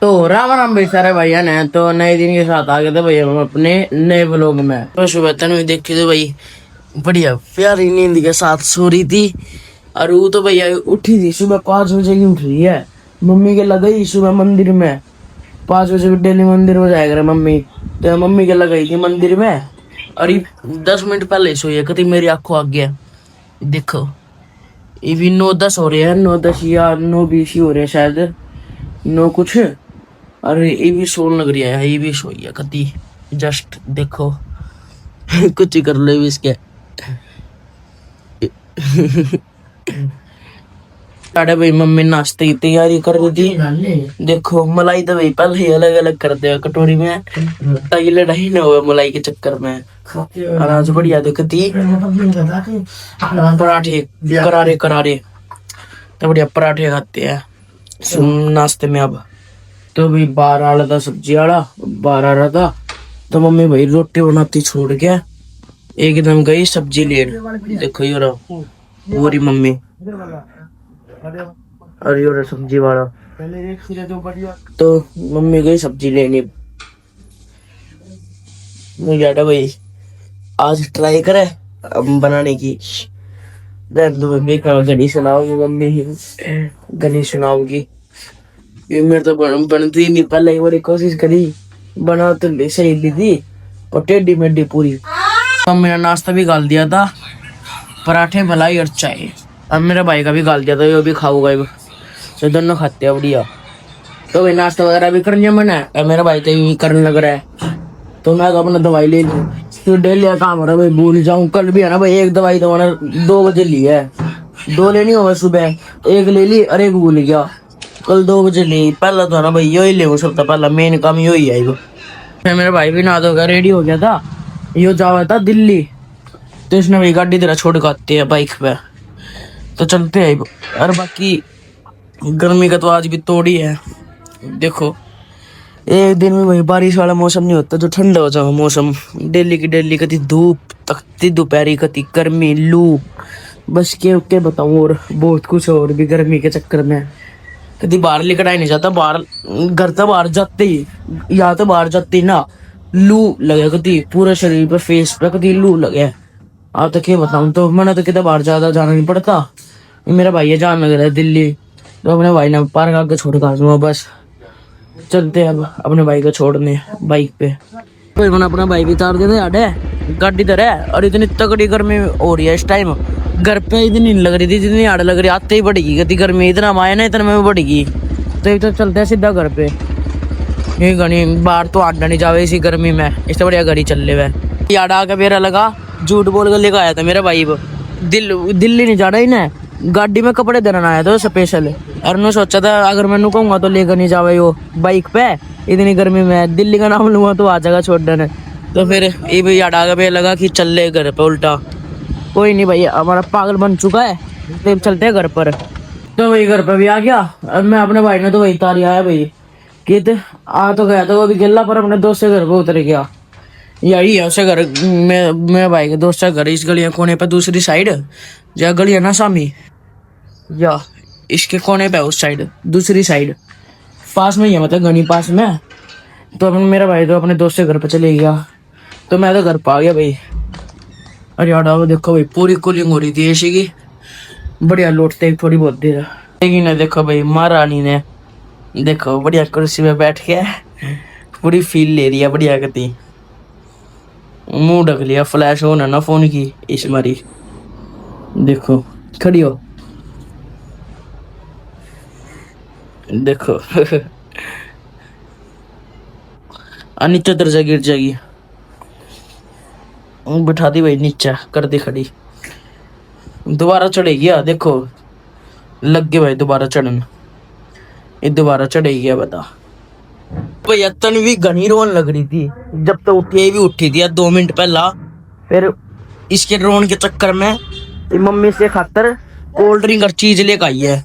तो राम राम भाई सारे भैया ने तो नए दिन के साथ आ गए थे भैया हम अपने नए व्लॉग में। तो सुबह तनवी देखी तो भाई बढ़िया प्यारी नींद के साथ सो रही थी। और वो तो भैया उठी थी सुबह 5 बजे की उठ रही है। मम्मी के लगाई सुबह मंदिर में 5 बजे डेली मंदिर में जाया करे मम्मी। तो मम्मी के लगाई थी मंदिर में। और ये 10 मिनट पहले सोई है कभी मेरी आंखों आ गया। देखो ये भी 9:10 हो रहे हैं, 9:10 या 9:20 ही हो रहे हैं शायद, 9 कुछ। अरे ये भी सोन लग रही है, ये भी सोई है कति जस्ट देखो। कुछ ही कर लो भी इसके। अरे भाई मम्मी नाश्ते की तैयारी कर रही थी। देखो मलाई तो भाई पहले ही अलग अलग कर दे कटोरी में ताकि लड़ाई ना हो मलाई के चक्कर में। और आज बढ़िया देखती पराठे करारे करारे तो बढ़िया पराठे खाते हैं नाश्ते में। अब तो भाई बाहर आ रहा था सब्जी वाला, बाहर आ रहा था तो मम्मी भाई रोटी बनाती छोड़ के एकदम गई सब्जी लेने। देखो ये रहा वो रही मम्मी और ये रहा सब्जी वाला। तो मम्मी गई सब्जी लेने। मुझे भाई आज ट्राई करे बनाने की। गनी सुनाऊंगी मम्मी ही गनी सुनाऊंगी। ये मेरे तो बनती नहीं, पहले एक बार कोशिश करी बना तो सही ली थी और टेढ़ी मेढ़ी पूरी। अब मेरा नाश्ता भी गाल दिया था, पराठे मलाई और चाय। अब मेरे भाई का भी गाल दिया था, वो भी खाऊंगा तो दोनों खाते हैं बढ़िया। तो भाई नाश्ता वगैरह भी करने मना है। अब मेरा भाई तो भी करने लग रहा है तो मैं तो अपना दवाई ले लूँ। तो डेली का काम हो रहा है भाई, भूल जाऊँ। कल भी है ना भाई एक दवाई तो मैंने 2 बजे ली है, 2 लेनी होगा सुबह, एक ले ली और एक भूल गया। कल 2 बजे ली। पहला तो ना भाई यही ले सकता, पहला मेन काम यही है। फिर मेरा भाई भी नहा धोकर रेडी हो गया था, यो जावा था दिल्ली। तो इसने भाई गाड़ी तेरा छोड़ के आते हैं बाइक पे तो चलते हैं। और बाकी गर्मी का तो आज भी तोड़ी है। देखो एक दिन में भाई बारिश वाला मौसम नहीं होता, जो ठंडा हो जाओ मौसम। डेली की डेली कभी धूप तकती दोपहरी कभी गर्मी लू, बस के बताऊं। और बहुत कुछ और भी गर्मी के चक्कर में कभी बाहर लेकर आई नहीं जाता। बाहर घर तो बाहर जाते ही या तो बाहर जाते ही ना लू लगे कभी पूरे शरीर पे फेस पे कभी लू लगे। आप तो क्या बताऊं। तो मैंने तो कितने बाहर ज्यादा जाना नहीं पड़ता। मेरा भाई है जान लग रहा है दिल्ली तो अपने भाई ने पार्क आके छोड़ कर दूंगा। बस चलते हैं अब अपने भाई को छोड़ने बाइक पे। फिर मैंने अपना बाइक उतार दिया था यार गाड़ी इधर है। और इतनी तगड़ी गर्मी हो रही है इस टाइम, घर पे इतनी नहीं लग रही थी जितनी आड़ लग रही। आते ही बढ़ेगी गति गर्मी, इतना माया ना इतना में बढ़ेगी। तो एक तो चलते हैं सीधा घर पे। ये गनी बाहर तो आडा नहीं जावे इसी गर्मी में, इससे बढ़िया गाड़ी चल ले वह। आड़ा आके मेरा लगा झूठ बोल कर लेकर आया था मेरा भाई दिल्ली नहीं जा रहा ही ना, गाड़ी में कपड़े देना आया था स्पेशल। और मैं सोचा था अगर मैं कहूंगा तो लेकर नहीं जावे वो बाइक पे इतनी गर्मी में, दिल्ली का नाम लूंगा तो आ जाएगा छोड़ने। तो फिर ये भी आड़ा के लगा कि चल ले घर पे उल्टा। कोई नहीं भाई हमारा पागल बन चुका है तो चलते हैं घर पर। तो वही घर पर भी आ गया। अब मैं अपने भाई ने तो वही तारी आया भाई कि आ तो गया था वो भी गिल्ला पर अपने दोस्त से घर पर उतर गया। यही है उसे घर में मेरे भाई के दोस्त का घर इस गलियां कोने पे दूसरी साइड, या गलियां ना सामी या इसके कोने पे उस साइड दूसरी साइड पास में ही है, मतलब गनी पास में। तो मेरा भाई तो अपने दोस्त से घर पे चले गया तो मैं तो घर पे आ गया भाई। अरे यार देखो भाई पूरी कूलिंग हो रही थी एसी की, बढ़िया लौटते थोड़ी बहुत देर। लेकिन देखो भाई महारानी ने देखो बढ़िया कुर्सी में बैठ के पूरी फील ले रही है बढ़िया करती। मुंह ढक लिया, फ्लैश ऑन है ना फोन की इस मारी। देखो खड़ी हो देखो। नीचे दर्जा गिर जाएगी, बिठा दी भाई नीचे कर दी खड़ी। दोबारा चढ़ेगी देखो लग गए भाई दोबारा चढ़न, ये दोबारा चढ़ेगी बता। भैया तनवी घनी रोन लग रही थी जब तक उठी, ये भी उठी थी 2 मिनट पहला। फिर इसके रोन के चक्कर में मम्मी से खातर कोल्ड ड्रिंक और चीज लेकर आई है।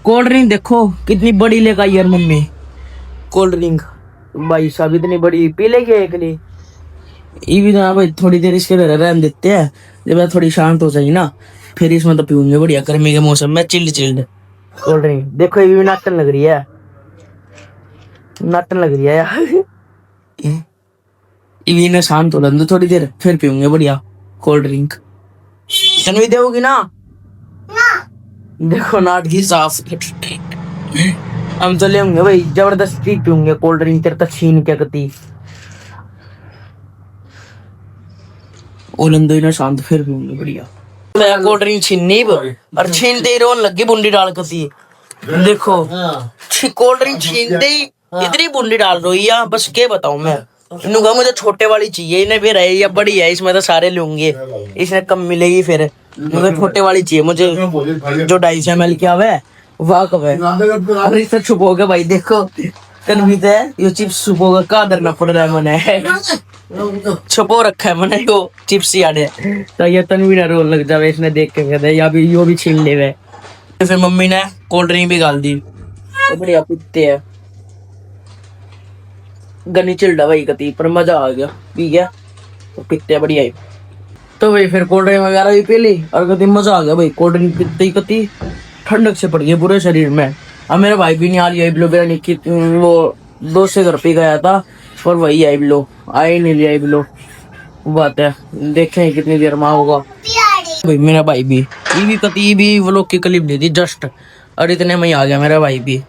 कोल्ड ड्रिंक देखो कितनी बड़ी लेकर आई है मम्मी। कोल्ड ड्रिंक भाई साहब इतनी बड़ी पी लेगी एक नहीं। ये भी ना भाई थोड़ी देर इसके रहने देते हैं, जब थोड़ी शांत हो जाएगी ना फिर इसमें तो पीऊंगे बढ़िया गर्मी के मौसम में चिल्ड चिल्ड कोल्ड ड्रिंक। देखो ये भी नाचन लग रही है। नाटन लग रही है यार। ये ना शांत हो लंदो थोड़ी देर, फिर पीऊंगे बढ़िया कोल्ड ड्रिंक। तन्वी दोगी ना? देखो नाट की साफ। हम तो ले भाई जबरदस्ती पीऊंगे कोल्ड ड्रिंक, तेरे तक छीन क्या करती। ओलंदो ही ना शांत, फिर पीऊंगे बढ़िया। मैं कोल्ड ड्रिंक छीननी और छीनते ही रोन लगी बुंडी डाल करती। देखो कोल्ड ड्रिंक छीनते ही इतनी बुंडी डाल रही है, बस क्या बताऊं मैं। इन्होंने मुझे छोटे वाली चाहिए, इन्हें भी रही या बड़ी है, इसमें तो सारे लूंगे, इसमें कम मिलेगी। फिर मुझे छोटे वाली चाहिए, मुझे जो 250 ml की आवे वाह कब है। अरे इससे छुपो के भाई देखो तनवीर है ये चिप्स छुपो का कादर ना पड़ रहा है मैंने छुपो रखा है मैंने वो चिप्स याद है। तो ये तनवीर रोल लग जावे इसने देख के कहते या भी यो भी छीन ले वे। फिर मम्मी ने कोल्ड ड्रिंक भी गाल दी, तो बढ़िया पीते है। गनी चिल्डा भाई कती पर मजा आ गया, पी गया तो पीते है बढ़िया ही। तो भाई फिर कोल्ड ड्रिंक वगैरह भी पी ली और कती मजा आ गया भाई। कोल्ड ड्रिंक पीते ही कती ठंडक से पड़ गई पूरे शरीर में। अब मेरा भाई भी नहीं आ रही बिलो की वो दोस्त से घर पे गया था और वही आई बिलो आई नहीं लिया बिलो बात है। देखें कितनी देर में होगा भाई। मेरा भाई भी ये भी कती भी वो लोग की क्लिप दी थी जस्ट, और इतने में ही आ गया मेरा भाई भी।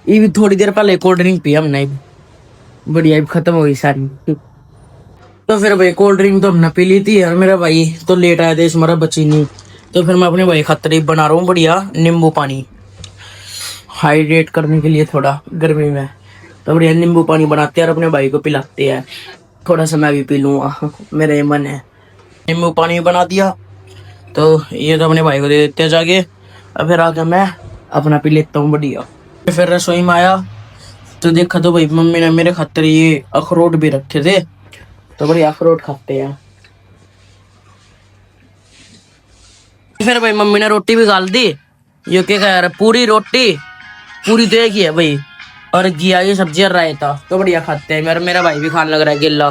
ये भी थोड़ी देर पहले कोल्ड ड्रिंक पी हमने, बढ़िया खत्म हो गई सारी। तो फिर भाई कोल्ड ड्रिंक तो हमने पी ली थी और मेरा भाई तो लेट आया था, इस मेरा बची नहीं। तो फिर मैं अपने भाई खातिर बना रहा हूँ बढ़िया नींबू पानी, हाइड्रेट करने के लिए थोड़ा गर्मी में। तो बढ़िया नींबू पानी बनाते हैं और अपने भाई को पिलाते हैं। थोड़ा सा मैं भी पी लूँगा, मेरा ये मन है। नींबू पानी बना दिया तो ये तो अपने भाई को दे देते हैं जाके। अब फिर आके मैं अपना पी लेता हूँ बढ़िया। फिर रसोई में आया तो देखा तो भाई मम्मी ने मेरे खातिर ये अखरोट भी रखे थे, तो बढ़िया अखरोट खाते हैं। फिर भाई मम्मी ने रोटी भी गाल दी, ये क्या कह रहा पूरी रोटी पूरी तो एक ही है भाई, और घिया की सब्जी और रायता, तो बढ़िया खाते हैं। मेरा भाई भी खाने लग रहा है गिल्ला।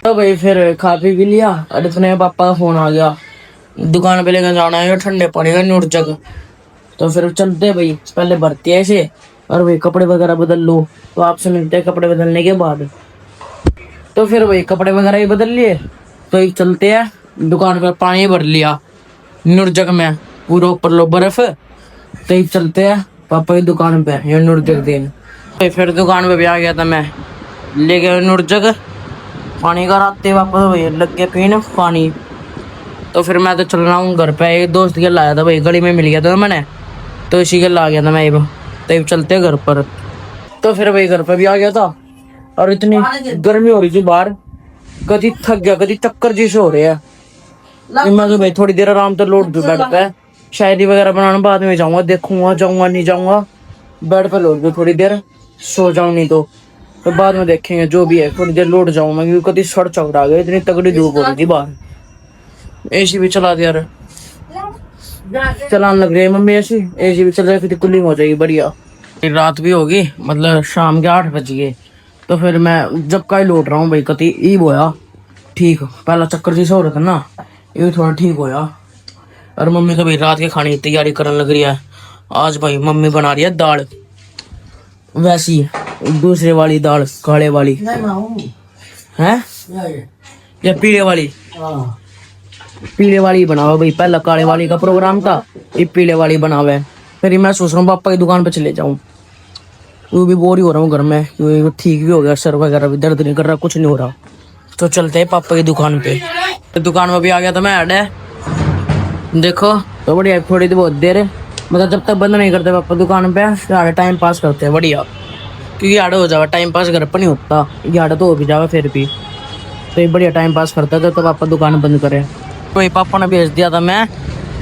तो भाई फिर खा पी भी लिया और इतने पापा का फोन आ गया, दुकान पे लेकर जाना है ठंडे पानी का नूर जग। तो फिर चलते भाई, पहले भरते हैं ऐसे और भाई कपड़े वगैरह बदल लो। तो आपसे मिलते हैं कपड़े बदलने के बाद। तो फिर भाई कपड़े वगैरह ही बदल लिए तो एक चलते हैं दुकान पर, पानी भर लिया नूर जग में पूरा ऊपर लो बर्फ। तो एक चलते हैं पापा की दुकान पे, ये नूर जग दिन। तो फिर दुकान पे भी आ गया था मैं, ले गया नूर जग पानी का। राते वापस भाई लग गया पीने पानी। तो फिर मैं तो चल रहा हूँ घर पे, एक दोस्त के लाया था भाई, गली में मिल गया था मैंने, तो इसी के ला गया था मैं। तो चलते घर पर। तो फिर भाई घर पर भी आ गया था और इतनी गर्मी हो रही थी बाहर, कभी थक गया कभी चक्कर जैसे हो रहे हैं। मैं तो भाई थोड़ी देर आराम से लोट दूं बेड पे, शायरी वगैरह बनाना बाद में जाऊंगा, देखूंगा जाऊंगा नहीं जाऊंगा, बेड पे लोट दूं थोड़ी देर, सो जाऊं नहीं तो बाद में देखेंगे जो भी है। थोड़ी देर लोट जाऊंगा क्योंकि कभी सड़ चौड़ा गया, इतनी तगड़ी धूप हो रही थी बाहर। एसी भी चला दिया, चलाने लग रही है मम्मी एसी भी चल रहा है, फिर कूलिंग हो जाएगी बढ़िया। रात भी होगी, मतलब शाम के 8 बज गए। तो फिर मैं जब का ही लौट रहा हूँ भाई, कति ई होया ठीक, पहला चक्कर जैसा हो रहा था ना, ये थोड़ा ठीक होया। और मम्मी का भाई रात के खाने की तैयारी करने लग रही है। आज भाई मम्मी बना रही है दाल, वैसी दूसरे वाली दाल, काले वाली है या पीले वाली? पीले वाली बनावा भाई, पहला काले वाली का प्रोग्राम था, ये पीले वाली बनावे। फिर मैं सोच रहा हूँ पापा की दुकान पे चले जाऊँ, वो भी बोर ही हो रहा हूँ घर में, ठीक भी हो गया, सर वगैरह भी दर्द नहीं कर रहा, कुछ नहीं हो रहा। तो चलते हैं पापा की दुकान पे। तो दुकान में भी आ गया था मैं, ऐड है देखो। तो बढ़िया थोड़ी बहुत देर, मतलब जब तक बंद नहीं करते पापा दुकान पे, आड़े टाइम पास करते हैं बढ़िया, क्योंकि आड़े हो जावा टाइम पास घर पर नहीं होता, ये आड़े तो हो भी जावा फिर भी। तो ये बढ़िया टाइम पास करता था, तो पापा दुकान बंद करे। तो पापा ने भेज दिया था मैं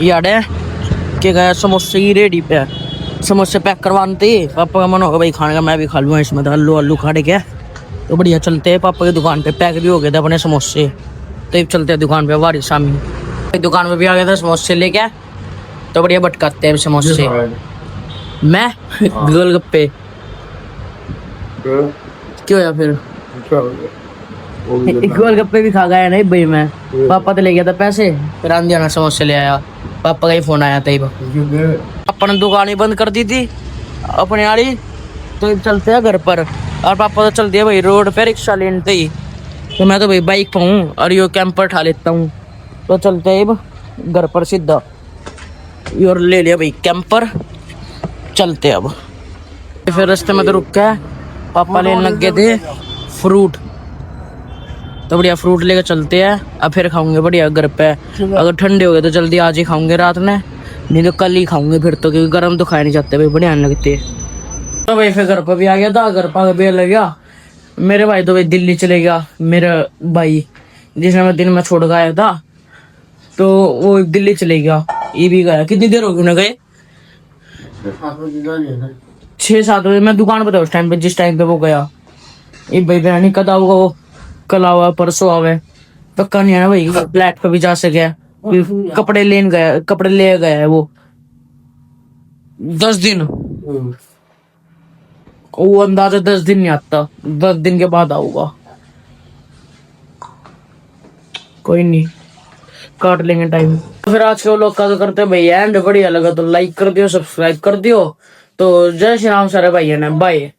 ये आड़े के गया समोसे की रेडी पे, समोसे पैक करवाने थे। पापा का मन होगा भाई खाने का, मैं भी खा लूँगा इसमें, तो आलू खा के। तो बढ़िया चलते हैं पापा की दुकान पे, पैक भी हो गए थे अपने समोसे। तो चलते हैं दुकान पे वारी शामी, दुकान पे भी आ गया था समोसे लेके। तो बढ़िया भटकाते हैं समोसे मैं गोलगप्पे। क्यों या फिर गोलगप्पे भी खा गया नहीं भाई मैं, पापा तो ले गया था पैसे, फिर आंधियाना समोसे ले आया। पापा का ही फोन आया था, पापा ने दुकान ही बंद कर दी थी अपने वाली, तो चलते हैं घर पर। और पापा तो चल दिया भाई रोड पे रिक्शा लेने ही। तो मैं तो भाई बाइक पे हूँ और यो कैंपर उठा लेता हूँ। तो चलते हैं अब घर पर सीधा। और ले लिया भाई कैंपर, चलते अब। फिर रास्ते में तो रुक के पापा लेने लग गए थे फ्रूट। तो बढ़िया फ्रूट लेकर चलते हैं। अब फिर खाऊंगे बढ़िया घर पे। अगर ठंडे हो गए तो जल्दी आज ही खाऊंगे रात में, नहीं तो कल ही खाऊंगे फिर तो, क्योंकि गर्म तो खाए नहीं जाते भाई, बढ़िया नहीं लगते। तो भाई फिर घर पर भी आ गया था। घर पर भी लग गया मेरे भाई तो भाई दिल्ली चले गया। मेरा भाई जिसने मैं दिन में छोड़ के आया था तो वो दिल्ली चले गया। ये भी गया। कितनी देर हो गई उन्हें गए? 6-7 बजे। मैं दुकान पर था उस टाइम पे, जिस टाइम पे वो गया। ये भाई पता नहीं कद आऊगा वो, कल आवा परसों आवे पक्का नहीं है ना भाई। फ्लैट पे भी जा सके, कपड़े लेने गया, कपड़े ले गया है वो 10 दिन। वो अंदाजा 10 दिन नहीं आता, 10 दिन के बाद आऊंगा। कोई नहीं, काट लेंगे टाइम। तो फिर आज के वो लोग का तो करते हैं भाई एंड। बढ़िया लगा तो लाइक कर दियो, सब्सक्राइब कर दियो। तो जय श्री राम सारे भाई ने, बाय।